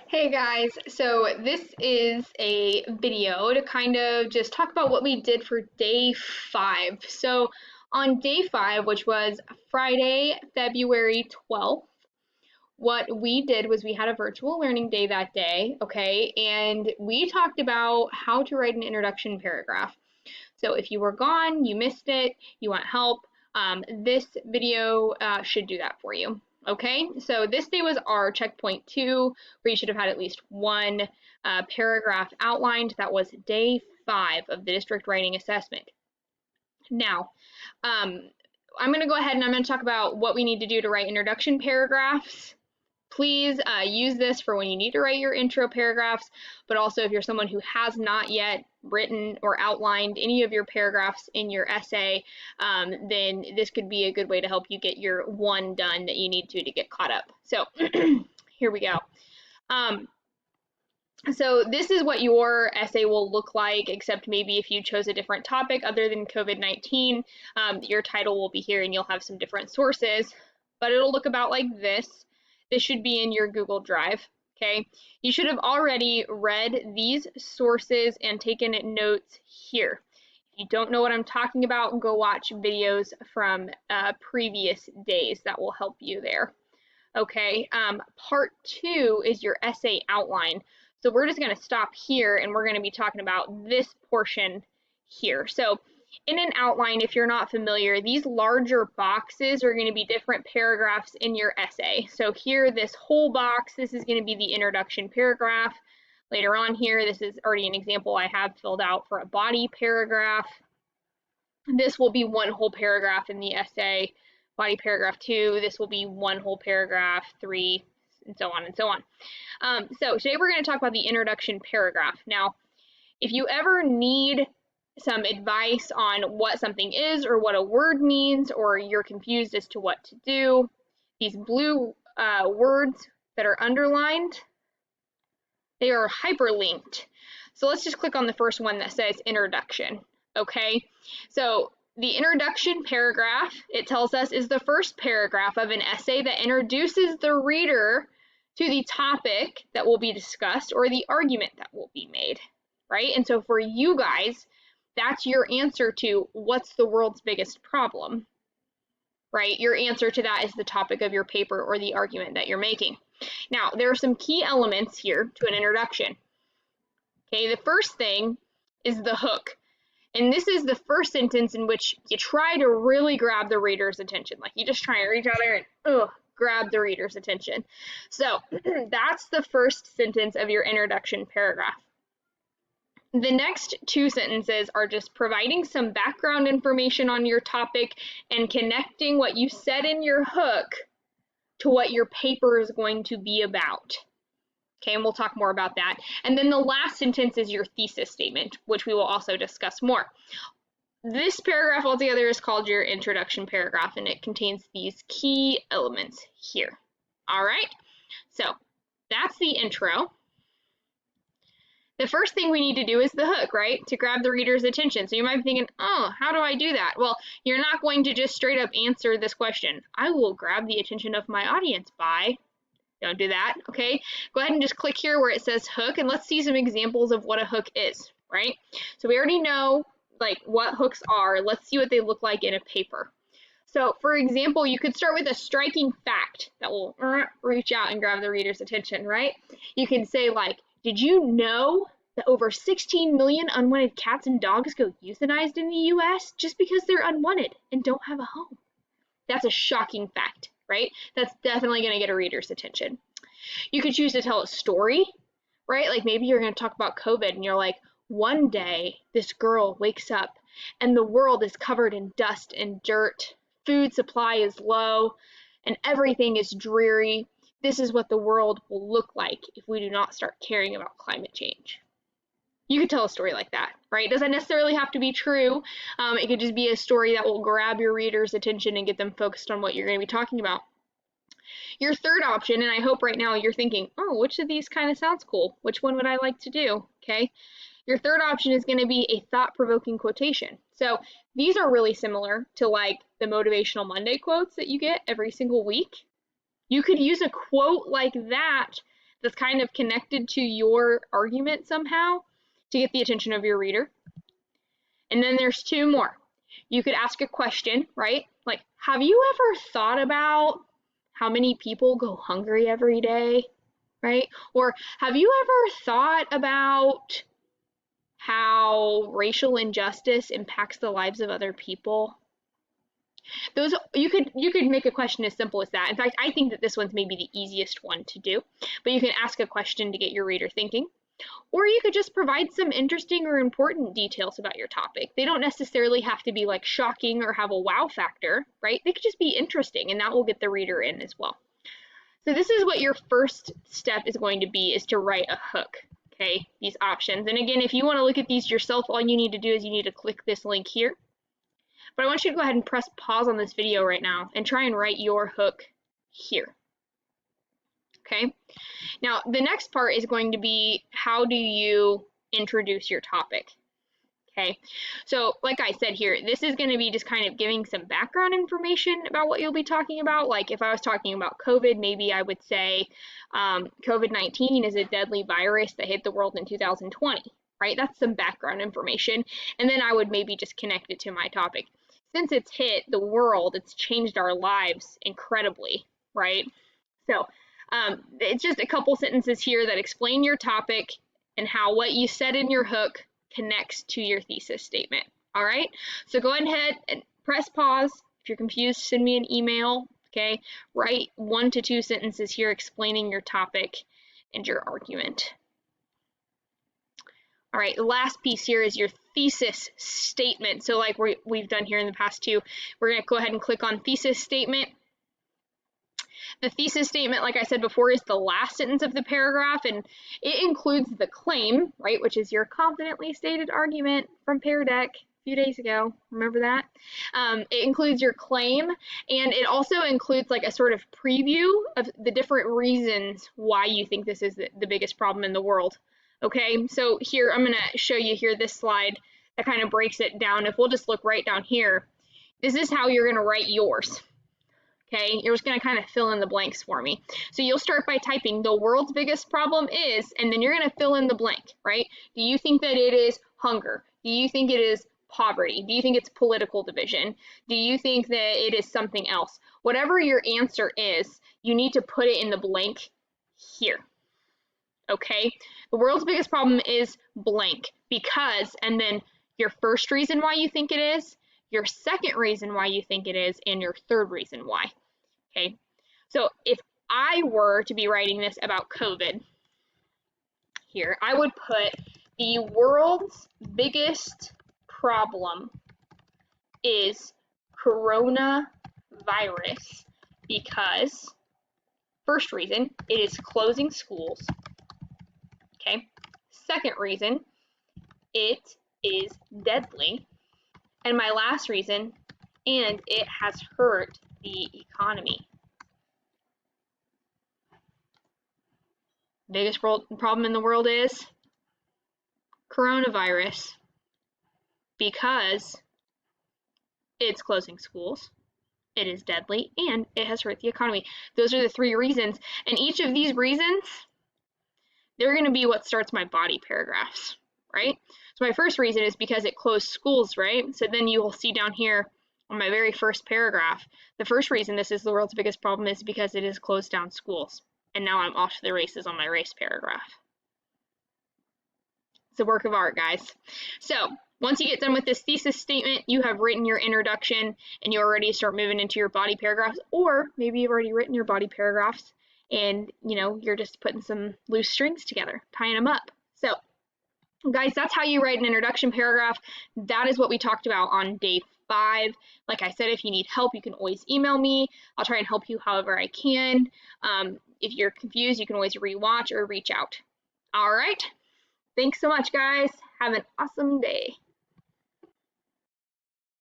Hey guys, so this is a video to kind of just talk about what we did for day 5. So on day 5, which was Friday, February 12th, what we did was we had a virtual learning day that day, okay, and we talked about how to write an introduction paragraph. So if you were gone, you missed it, you want help, this video should do that for you. Okay, so this day was our checkpoint 2, where you should have had at least one paragraph outlined. That was day 5 of the district writing assessment. Now, I'm going to go ahead and I'm going to talk about what we need to do to write introduction paragraphs. Please use this for when you need to write your intro paragraphs, but also if you're someone who has not yet written or outlined any of your paragraphs in your essay, then this could be a good way to help you get your one done that you need to get caught up. So here we go. So this is what your essay will look like, except maybe if you chose a different topic other than COVID-19, your title will be here and you'll have some different sources, but it'll look about like this. This should be in your Google Drive, okay? You should have already read these sources and taken notes here. If you don't know what I'm talking about, go watch videos from previous days. That will help you there, okay? Part 2 is your essay outline. So we're just going to stop here and we're going to be talking about this portion here. So in an outline, if you're not familiar, these larger boxes are going to be different paragraphs in your essay. So here, this whole box, this is going to be the introduction paragraph. Later on here, this is already an example I have filled out for a body paragraph. This will be one whole paragraph in the essay. Body paragraph 2, this will be one whole paragraph, 3, and so on and so on. So today we're going to talk about the introduction paragraph. Now, if you ever need some advice on what something is or what a word means, or you're confused as to what to do, these blue words that are underlined, they are hyperlinked. So let's just click on the first one that says introduction, okay? So the introduction paragraph, it tells us, is the first paragraph of an essay that introduces the reader to the topic that will be discussed or the argument that will be made, right? And so for you guys, that's your answer to what's the world's biggest problem, right? Your answer to that is the topic of your paper or the argument that you're making. Now, there are some key elements here to an introduction. Okay, the first thing is the hook. And this is the first sentence in which you try to really grab the reader's attention. Like you just try and reach out there and grab the reader's attention. So that's the first sentence of your introduction paragraph. The next 2 sentences are just providing some background information on your topic and connecting what you said in your hook to what your paper is going to be about. Okay, and we'll talk more about that. And then the last sentence is your thesis statement, which we will also discuss more. This paragraph altogether is called your introduction paragraph, and it contains these key elements here. All right, so that's the intro. The first thing we need to do is the hook, right? To grab the reader's attention. So you might be thinking, oh, how do I do that? Well, you're not going to just straight up answer this question. I will grab the attention of my audience by, don't do that, okay? Go ahead and just click here where it says hook, and let's see some examples of what a hook is, right? So we already know like what hooks are. Let's see what they look like in a paper. So for example, you could start with a striking fact that will reach out and grab the reader's attention, right? You can say like, did you know that over 16 million unwanted cats and dogs go euthanized in the US just because they're unwanted and don't have a home? That's a shocking fact, right? That's definitely going to get a reader's attention. You could choose to tell a story, right? Like maybe you're going to talk about COVID and you're like, one day this girl wakes up and the world is covered in dust and dirt. Food supply is low and everything is dreary. This is what the world will look like if we do not start caring about climate change. You could tell a story like that, right? It doesn't necessarily have to be true. It could just be a story that will grab your reader's attention and get them focused on what you're going to be talking about. Your third option, and I hope right now you're thinking, oh, which of these kind of sounds cool? Which one would I like to do? Okay. Your third option is going to be a thought-provoking quotation. So these are really similar to like the Motivational Monday quotes that you get every single week. You could use a quote like that that's kind of connected to your argument somehow to get the attention of your reader. And then there's two more. You could ask a question, right? Like, have you ever thought about how many people go hungry every day, right? Or have you ever thought about how racial injustice impacts the lives of other people? Those you could make a question as simple as that. In fact, I think that this one's maybe the easiest one to do, but you can ask a question to get your reader thinking. Or you could just provide some interesting or important details about your topic. They don't necessarily have to be like shocking or have a wow factor, right? They could just be interesting, and that will get the reader in as well. So this is what your first step is going to be, is to write a hook, okay? These options. And again, if you want to look at these yourself, all you need to do is you need to click this link here. But I want you to go ahead and press pause on this video right now and try and write your hook here. Okay, now the next part is going to be, how do you introduce your topic? Okay, so like I said here, this is going to be just kind of giving some background information about what you'll be talking about. Like if I was talking about COVID, maybe I would say COVID-19 is a deadly virus that hit the world in 2020, right? That's some background information. And then I would maybe just connect it to my topic. Since it's hit the world, it's changed our lives incredibly, right? So it's just a couple sentences here that explain your topic and how what you said in your hook connects to your thesis statement. All right, so go ahead and press pause. If you're confused, send me an email. Okay, write 1 to 2 sentences here explaining your topic and your argument. All right, the last piece here is your thesis statement. So like we've done here in the past too, we're going to go ahead and click on thesis statement. The thesis statement, like I said before, is the last sentence of the paragraph, and it includes the claim, right, which is your confidently stated argument from Pear Deck a few days ago. Remember that? It includes your claim, and it also includes like a sort of preview of the different reasons why you think this is the biggest problem in the world. Okay, so here I'm going to show you here this slide that kind of breaks it down. If we'll just look right down here, this is how you're going to write yours. Okay, you're just going to kind of fill in the blanks for me. So you'll start by typing, the world's biggest problem is, and then you're going to fill in the blank, right? Do you think that it is hunger? Do you think it is poverty? Do you think it's political division? Do you think that it is something else? Whatever your answer is, you need to put it in the blank here. Okay, the world's biggest problem is blank because, and then your first reason why you think it is, your second reason why you think it is, and your third reason why. Okay, so if I were to be writing this about COVID here, I would put the world's biggest problem is coronavirus because, first reason, it is closing schools. Okay, second reason, it is deadly. And my last reason, and it has hurt the economy. Biggest problem in the world is coronavirus because it's closing schools, it is deadly, and it has hurt the economy. Those are the 3 reasons. And each of these reasons, they're going to be what starts my body paragraphs, right? So my first reason is because it closed schools, right? So then you will see down here on my very first paragraph, the first reason this is the world's biggest problem is because it has closed down schools. And now I'm off to the races on my race paragraph. It's a work of art, guys. So once you get done with this thesis statement, you have written your introduction and you're ready to start moving into your body paragraphs, or maybe you've already written your body paragraphs and you're just putting some loose strings together, tying them up. So guys, that's how you write an introduction paragraph. That is what we talked about on day 5. Like I said, if you need help, you can always email me. I'll try and help you however I can. If you're confused, you can always rewatch or reach out. All right. Thanks so much, guys. Have an awesome day.